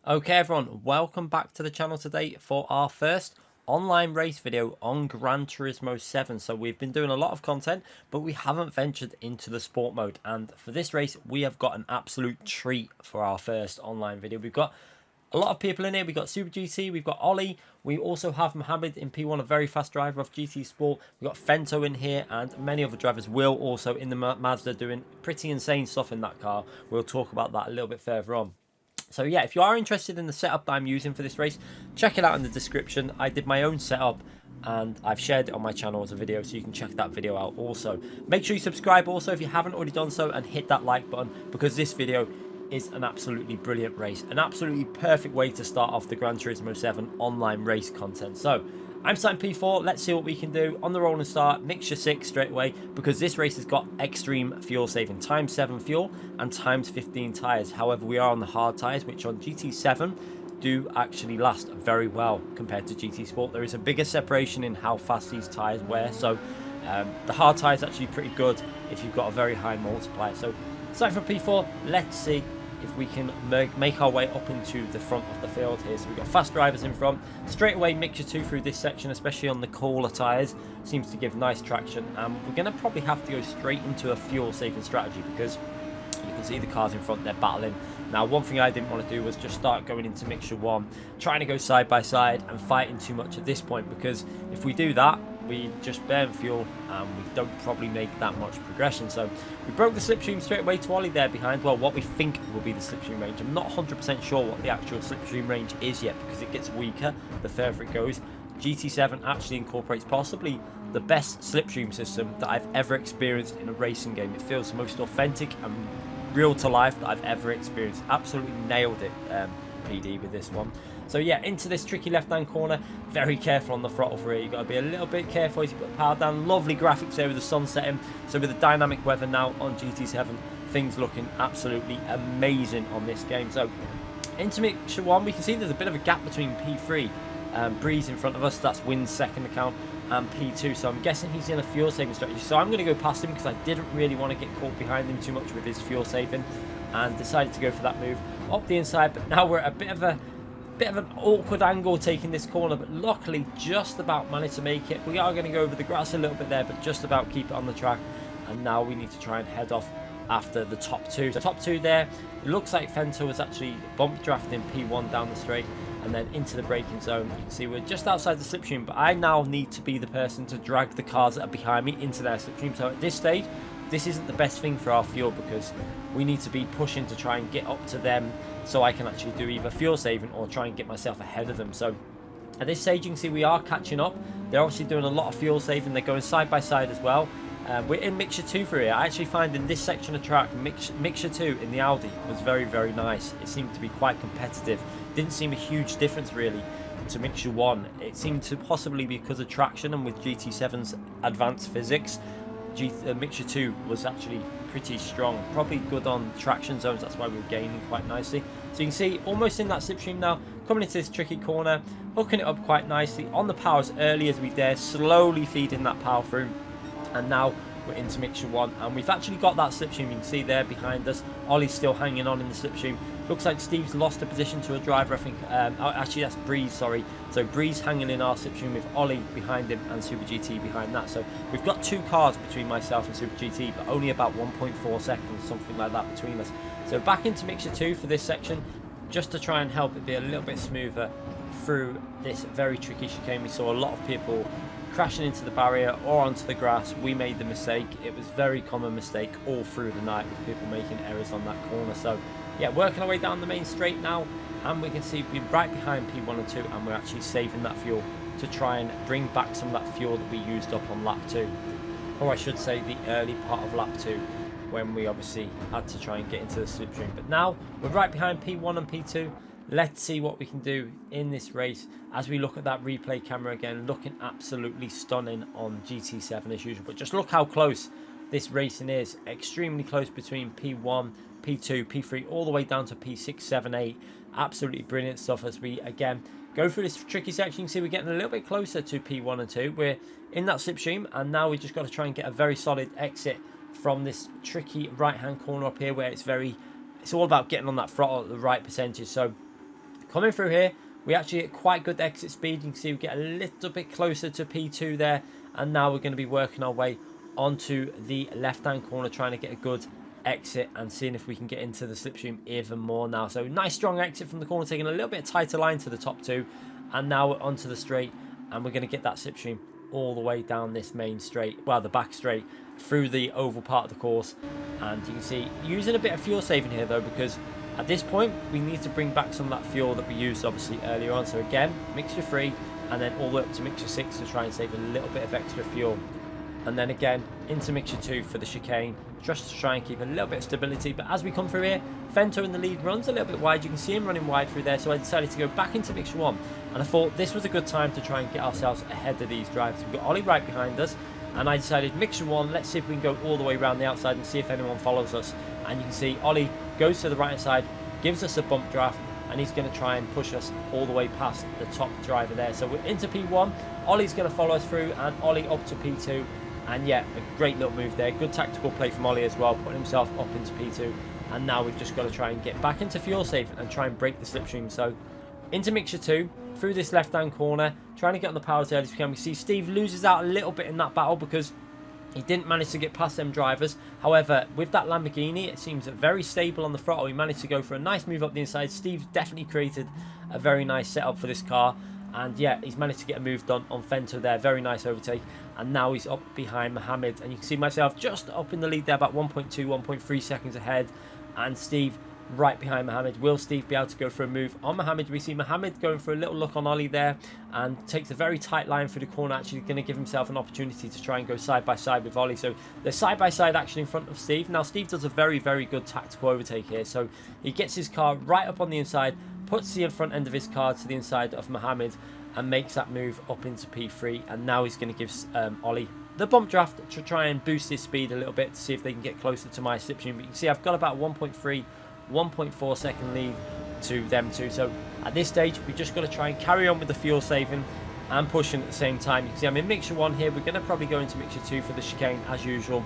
Okay everyone, welcome back to the channel today for our first online race video on Gran Turismo 7. So we've been doing a lot of content, but we haven't ventured into the sport mode. And for this race, we have got an absolute treat for our first online video. We've got a lot of people in here. We've got Super GT, we've got Ollie, we also have Mohammed in P1, a very fast driver of GT Sport. We've got Fento in here and many other drivers. Will also in the Mazda doing pretty insane stuff in that car. We'll talk about that a little bit further on. So yeah, if you are interested in the setup that I'm using for this race, check it out in the description. I did my own setup and I've shared it on my channel as a video, so you can check that video out also. Make sure you subscribe also if you haven't already done so, and hit that like button, because this video is an absolutely brilliant race. An absolutely perfect way to start off the Gran Turismo 7 online race content. So I'm starting P4, let's see what we can do. On the roll and start, mixture 6 straight away, because this race has got extreme fuel saving. Times 7 fuel and times 15 tyres. However, we are on the hard tyres, which on GT7 do actually last very well compared to GT Sport. There is a bigger separation in how fast these tyres wear, so the hard tyre is actually pretty good if you've got a very high multiplier. So starting from P4, let's see if we can make our way up into the front of the field here. So we've got fast drivers in front. Straight away, mixture 2 through this section, especially on the cooler tyres, seems to give nice traction. And we're going to probably have to go straight into a fuel saving strategy, because you can see the cars in front, they're battling. Now, one thing I didn't want to do was just start going into mixture 1, trying to go side by side and fighting too much at this point, because if we do that, we just burn fuel and we don't probably make that much progression. So we broke the slipstream straight away to Ollie there behind. Well, what we think will be the slipstream range. I'm not 100% sure what the actual slipstream range is yet, because it gets weaker the further it goes. GT7 actually incorporates possibly the best slipstream system that I've ever experienced in a racing game. It feels the most authentic and real to life that I've ever experienced. Absolutely nailed it, PD, with this one. So yeah, into this tricky left-hand corner. Very careful on the throttle for here. You've got to be a little bit careful as you put the power down. Lovely graphics there with the sun setting. So with the dynamic weather now on GT7, things looking absolutely amazing on this game. So into mixture 1, we can see there's a bit of a gap between P3, Breeze in front of us, that's Wynn's second account, and P2. So I'm guessing he's in a fuel saving strategy. So I'm going to go past him, because I didn't really want to get caught behind him too much with his fuel saving, and decided to go for that move up the inside. But now we're at a bit of an awkward angle taking this corner, but luckily just about managed to make it. We are going to go over the grass a little bit there, but just about keep it on the track. And now we need to try and head off after the top 2. So top 2 there, it looks like Fento was actually bump drafting P1 down the straight and then into the braking zone. You can see we're just outside the slipstream, but I now need to be the person to drag the cars that are behind me into their slipstream. So at this stage, this isn't the best thing for our fuel, because we need to be pushing to try and get up to them, so I can actually do either fuel saving or try and get myself ahead of them. So at this stage, you can see we are catching up. They're obviously doing a lot of fuel saving. They're going side by side as well. We're in mixture 2 for here. I actually find in this section of track, mixture 2 in the Audi was very, very nice. It seemed to be quite competitive. Didn't seem a huge difference really to mixture 1. It seemed to possibly be because of traction, and with GT7's advanced physics, mixture 2 was actually pretty strong, probably good on traction zones. That's why we were gaining quite nicely. So you can see almost in that slipstream now, coming into this tricky corner, hooking it up quite nicely on the power as early as we dare, slowly feeding that power through, and now we're into mixture 1, and we've actually got that slipstream. You can see there behind us, Ollie's still hanging on in the slipstream. Looks like Steve's lost a position to a driver, I think. Actually, that's Breeze, sorry. So Breeze hanging in our slipstream with Ollie behind him and Super GT behind that. So we've got 2 cars between myself and Super GT, but only about 1.4 seconds, something like that, between us. So back into mixture 2 for this section, just to try and help it be a little bit smoother through this very tricky chicane. We saw a lot of people crashing into the barrier or onto the grass. We made the mistake. It was a very common mistake all through the night, with people making errors on that corner. So yeah, working our way down the main straight now, and we can see we're right behind P1 and 2, and we're actually saving that fuel to try and bring back some of that fuel that we used up on lap 2, or I should say the early part of lap 2, when we obviously had to try and get into the slipstream. But now we're right behind P1 and P2. Let's see what we can do in this race as we look at that replay camera again, looking absolutely stunning on GT7 as usual. But just look how close this racing is. Extremely close between P1, P2, P3, all the way down to P6, 7, 8. Absolutely brilliant stuff as we, again, go through this tricky section. You can see we're getting a little bit closer to P1 and 2. We're in that slipstream, and now we just got to try and get a very solid exit from this tricky right-hand corner up here, where it's all about getting on that throttle at the right percentage. So coming through here, we actually get quite good exit speed. You can see we get a little bit closer to P2 there, and now we're going to be working our way onto the left-hand corner, trying to get a good exit and seeing if we can get into the slipstream even more now. So nice strong exit from the corner, taking a little bit tighter line to the top two, and now we're onto the straight, and we're going to get that slipstream all the way down this main straight, well, the back straight, through the oval part of the course. And you can see using a bit of fuel saving here though, because at this point we need to bring back some of that fuel that we used obviously earlier on. So again, mixture 3 and then all the way up to mixture 6 to try and save a little bit of extra fuel, and then again into mixture 2 for the chicane, just to try and keep a little bit of stability. But as we come through here, Fento in the lead runs a little bit wide. You can see him running wide through there, so I decided to go back into mixture 1, and I thought this was a good time to try and get ourselves ahead of these drivers. We've got Ollie right behind us, and I decided mixture 1, let's see if we can go all the way around the outside and see if anyone follows us. And you can see Ollie goes to the right hand side, gives us a bump draft, and he's going to try and push us all the way past the top driver there. So we're into P1, Ollie's going to follow us through, and Ollie up to P2. And yeah, a great little move there. Good tactical play from Ollie as well, putting himself up into P2. And now we've just got to try and get back into fuel saving and try and break the slipstream. So into mixture 2, through this left-hand corner, trying to get on the power as early as we can. We see Steve loses out a little bit in that battle because he didn't manage to get past them drivers. However, with that Lamborghini, it seems very stable on the throttle. He managed to go for a nice move up the inside. Steve definitely created a very nice setup for this car. And yeah, he's managed to get a move done on Fento there. Very nice overtake. And now he's up behind Mohammed. And you can see myself just up in the lead there, about 1.2, 1.3 seconds ahead. And Steve right behind Mohammed. Will Steve be able to go for a move on Mohammed? We see Mohammed going for a little look on Ollie there and takes a very tight line through the corner, actually going to give himself an opportunity to try and go side by side with Ollie. So they're side by side action in front of Steve. Now Steve does a very, very good tactical overtake here. So he gets his car right up on the inside, puts the front end of his car to the inside of Mohammed, and makes that move up into P3. And now he's going to give Ollie the bump draft to try and boost his speed a little bit to see if they can get closer to my slipstream. But you can see I've got about 1.3, 1.4 second lead to them two. So at this stage, we've just got to try and carry on with the fuel saving and pushing at the same time. You can see I'm in mixture 1 here. We're going to probably go into mixture 2 for the chicane as usual.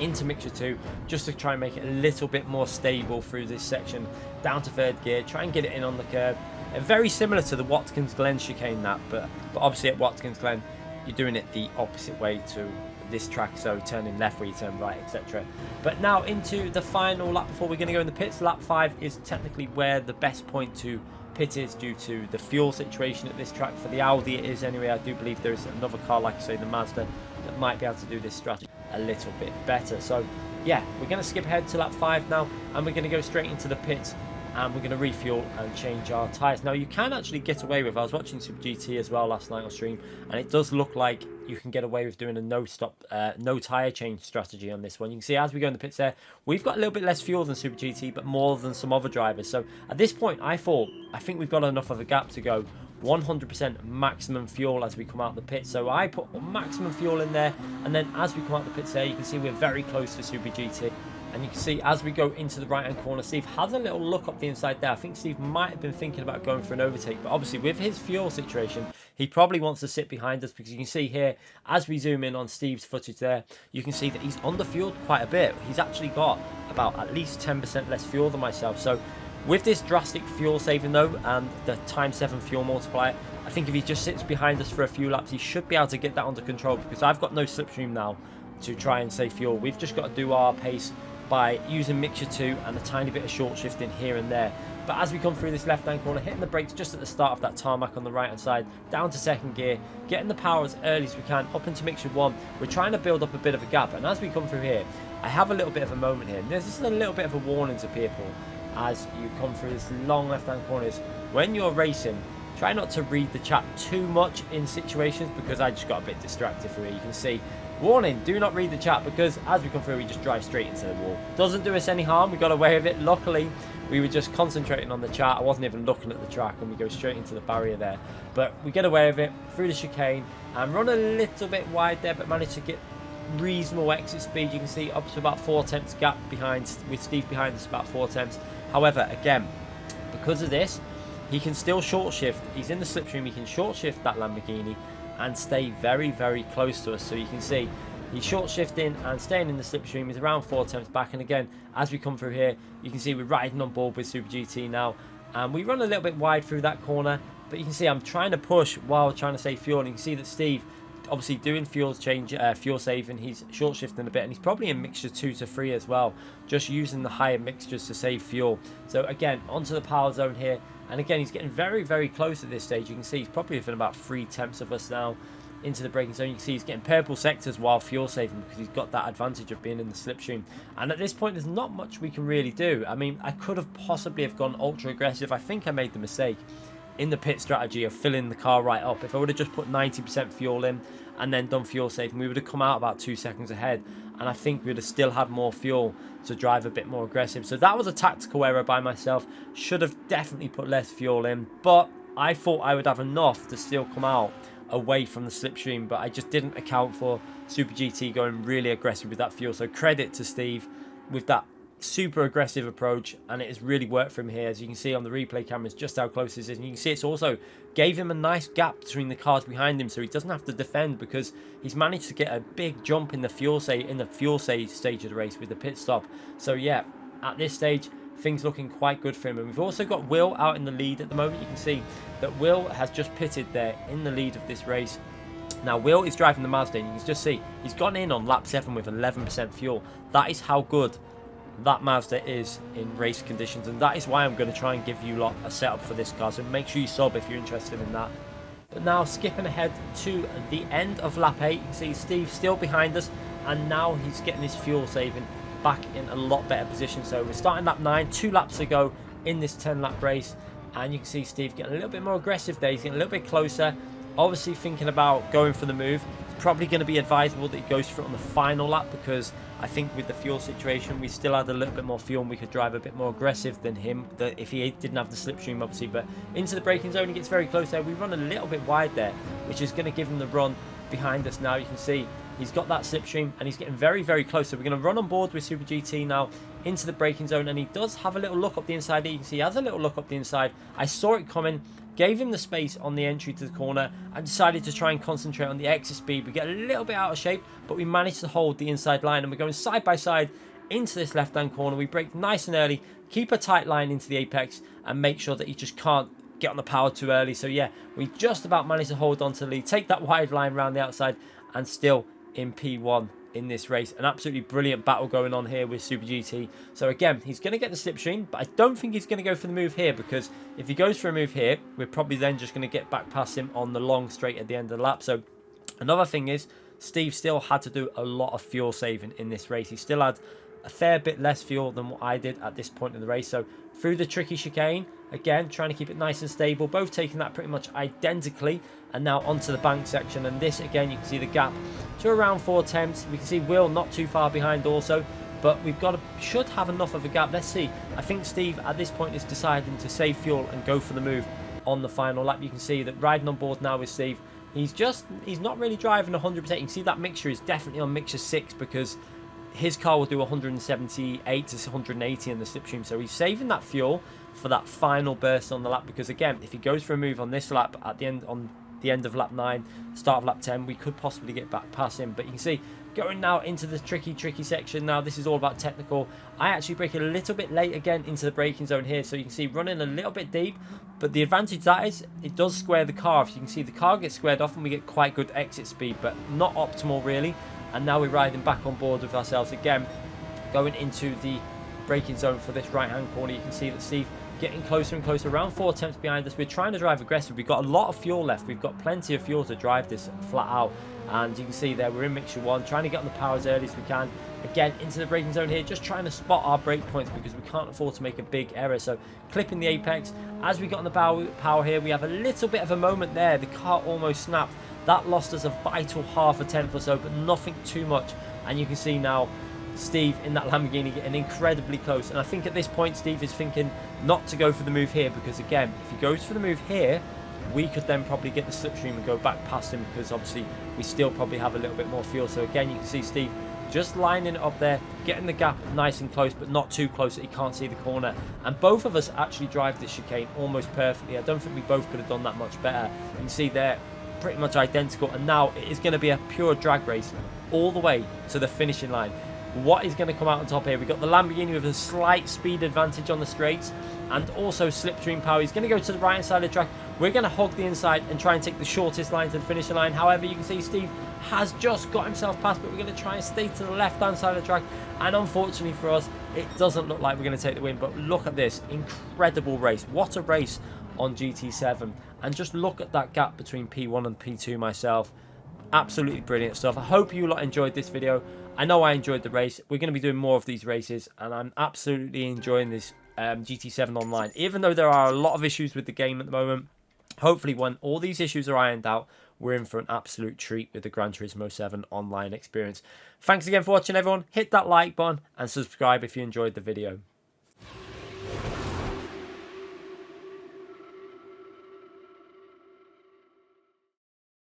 Into mixture 2 just to try and make it a little bit more stable through this section, down to 3rd gear, try and get it in on the curb. And very similar to the Watkins Glen chicane that, but obviously at Watkins Glen you're doing it the opposite way to this track, so turning left where you turn right, etc. But now into the final lap before we're going to go in the pits. Lap 5 is technically where the best point to pit is due to the fuel situation at this track. For the Audi it is anyway. I do believe there is another car, like I say, the Mazda, that might be able to do this strategy a little bit better. So yeah, we're going to skip ahead to lap 5 now, and we're going to go straight into the pits, and we're going to refuel and change our tyres. Now you can actually get away with, I was watching Super GT as well last night on stream, and it does look like you can get away with doing a no tyre change strategy on this one. You can see as we go in the pits there, we've got a little bit less fuel than Super GT, but more than some other drivers. So at this point I think we've got enough of a gap to go 100% maximum fuel as we come out the pit. So I put maximum fuel in there, and then as we come out the pits there, you can see we're very close to Super GT. And you can see as we go into the right hand corner, Steve has a little look up the inside there. I think Steve might have been thinking about going for an overtake, but obviously with his fuel situation, he probably wants to sit behind us, because you can see here as we zoom in on Steve's footage there, you can see that he's underfueled quite a bit. He's actually got about at least 10% less fuel than myself. So with this drastic fuel saving though, and the ×7 fuel multiplier, I think if he just sits behind us for a few laps, he should be able to get that under control, because I've got no slipstream now to try and save fuel. We've just got to do our pace by using mixture 2 and a tiny bit of short shifting here and there. But as we come through this left hand corner, hitting the brakes just at the start of that tarmac on the right hand side, down to 2nd gear, getting the power as early as we can up into mixture 1. We're trying to build up a bit of a gap, and as we come through here, I have a little bit of a moment here. This is a little bit of a warning to people as you come through this long left hand corner. When you're racing, try not to read the chat too much in situations, because I just got a bit distracted through here. You can see, warning, do not read the chat, because as we come through we just drive straight into the wall. Doesn't do us any harm, we got away with it. Luckily we were just concentrating on the chat, I wasn't even looking at the track, and we go straight into the barrier there. But we get away with it through the chicane and run a little bit wide there, but managed to get reasonable exit speed. You can see up to about 4 tenths gap behind, with Steve behind us about 4 tenths. However, again, because of this, he can still short shift. He's in the slipstream, he can short shift that Lamborghini and stay very, very close to us. So you can see he's short shifting and staying in the slipstream. He's around 4 tenths back. And again, as we come through here, you can see we're riding on board with Super GT now, and we run a little bit wide through that corner, but you can see I'm trying to push while trying to save fuel, and you can see that Steve obviously doing fuel saving, he's short shifting a bit, and he's probably in mixture 2 to 3 as well, just using the higher mixtures to save fuel. So again, onto the power zone here, and again he's getting very close at this stage. You can see he's probably within about 3/10 of us now into the braking zone. You can see he's getting purple sectors while fuel saving because he's got that advantage of being in the slipstream, and at this point there's not much we can really do. I mean, I could have possibly have gone ultra aggressive. I think I made the mistake in the pit strategy of filling the car right up. If I would have just put 90% fuel in and then done fuel saving, we would have come out about 2 seconds ahead, and I think we would have still had more fuel to drive a bit more aggressive. So that was a tactical error by myself. Should have definitely put less fuel in, but I thought I would have enough to still come out away from the slipstream, but I just didn't account for Super GT going really aggressive with that fuel. So credit to Steve with that super aggressive approach, and it has really worked for him here. As you can see on the replay cameras just how close this is, and you can see it's also gave him a nice gap between the cars behind him, so he doesn't have to defend, because he's managed to get a big jump in the fuel save stage of the race with the pit stop. So yeah, at this stage things looking quite good for him. And we've also got Will out in the lead at the moment. You can see that Will has just pitted there in the lead of this race. Now Will is driving the Mazda, and you can just see he's gone in on lap 7 with 11% fuel. That is how good that Mazda is in race conditions, and that is why I'm going to try and give you lot a setup for this car, so make sure you sub if you're interested in that. But now skipping ahead to the end of lap 8, you can see Steve still behind us, and now he's getting his fuel saving back in a lot better position. So we're starting lap 9, 2 laps to go in this 10 lap race, and you can see Steve getting a little bit more aggressive there. He's getting a little bit closer, obviously thinking about going for the move. It's probably going to be advisable that he goes for it on the final lap, because I think with the fuel situation we still had a little bit more fuel and we could drive a bit more aggressive than him, if he didn't have the slipstream obviously. But into the braking zone he gets very close there. We run a little bit wide there, which is going to give him the run behind us. Now you can see he's got that slipstream and he's getting very close, so we're going to run on board with Super GT now into the braking zone, and he does have a little look up the inside. You can see he has a little look up the inside. I saw it coming, gave him the space on the entry to the corner, and decided to try and concentrate on the exit speed. We get a little bit out of shape, but we managed to hold the inside line, and we're going side by side into this left hand corner. We brake nice and early, keep a tight line into the apex, and make sure that he just can't get on the power too early. So yeah, we just about managed to hold on to the lead, take that wide line around the outside, and still in P1 in this race. An absolutely brilliant battle going on here with Super GT. So again, he's going to get the slipstream, but I don't think he's going to go for the move here, because if he goes for a move here, we're probably then just going to get back past him on the long straight at the end of the lap. So another thing is, Steve still had to do a lot of fuel saving in this race. He still had a fair bit less fuel than what I did at this point in the race. So through the tricky chicane, again trying to keep it nice and stable, both taking that pretty much identically, and now onto the bank section. And this again, you can see the gap to around 4/10. We can see Will not too far behind also, but we've got should have enough of a gap. Let's see. I think Steve at this point is deciding to save fuel and go for the move on the final lap. You can see that riding on board now with Steve, he's not really driving 100%. You can see that mixture is definitely on mixture 6, because his car will do 178 to 180 in the slipstream. So he's saving that fuel for that final burst on the lap, because again, if he goes for a move on this lap at the end, on the end of lap 9, start of lap 10, we could possibly get back past him. But you can see going now into the tricky section. Now this is all about technical. I actually brake a little bit late again into the braking zone here, so you can see running a little bit deep, but the advantage that is, it does square the car off. You can see the car gets squared off and we get quite good exit speed, but not optimal really. And now we're riding back on board with ourselves again, going into the braking zone for this right hand corner. You can see that Steve getting closer and closer, around 4/10 behind us. We're trying to drive aggressive. We've got a lot of fuel left. We've got plenty of fuel to drive this flat out, and you can see there we're in mixture 1, trying to get on the power as early as we can. Again into the braking zone here, just trying to spot our brake points, because we can't afford to make a big error. So clipping the apex as we got on the power here. We have a little bit of a moment there, the car almost snapped. That lost us a vital 1/2 or so, but nothing too much. And you can see now Steve in that Lamborghini getting incredibly close. And I think at this point Steve is thinking not to go for the move here, because again, if he goes for the move here, we could then probably get the slipstream and go back past him, because obviously we still probably have a little bit more fuel. So again, you can see Steve just lining it up there, getting the gap nice and close, but not too close that he can't see the corner. And both of us actually drive this chicane almost perfectly. I don't think we both could have done that much better. You can see there, pretty much identical. And now it is going to be a pure drag race all the way to the finishing line. what is going to come out on top here. We've got the Lamborghini with a slight speed advantage on the straights and also slipstream power. He's going to go to the right hand side of the track. We're going to hog the inside and try and take the shortest line to the finishing line. However, you can see Steve has just got himself past, but we're going to try and stay to the left hand side of the track. And unfortunately for us, it doesn't look like we're going to take the win. But look at this incredible race. What a race on GT7. And just look at that gap between P1 and P2 myself. Absolutely brilliant stuff. I hope you lot enjoyed this video. I know I enjoyed the race. We're going to be doing more of these races, and I'm absolutely enjoying this GT7 online, even though there are a lot of issues with the game at the moment. Hopefully when all these issues are ironed out, we're in for an absolute treat with the Gran Turismo 7 online experience. Thanks again for watching, everyone. Hit that like button and subscribe if you enjoyed the video.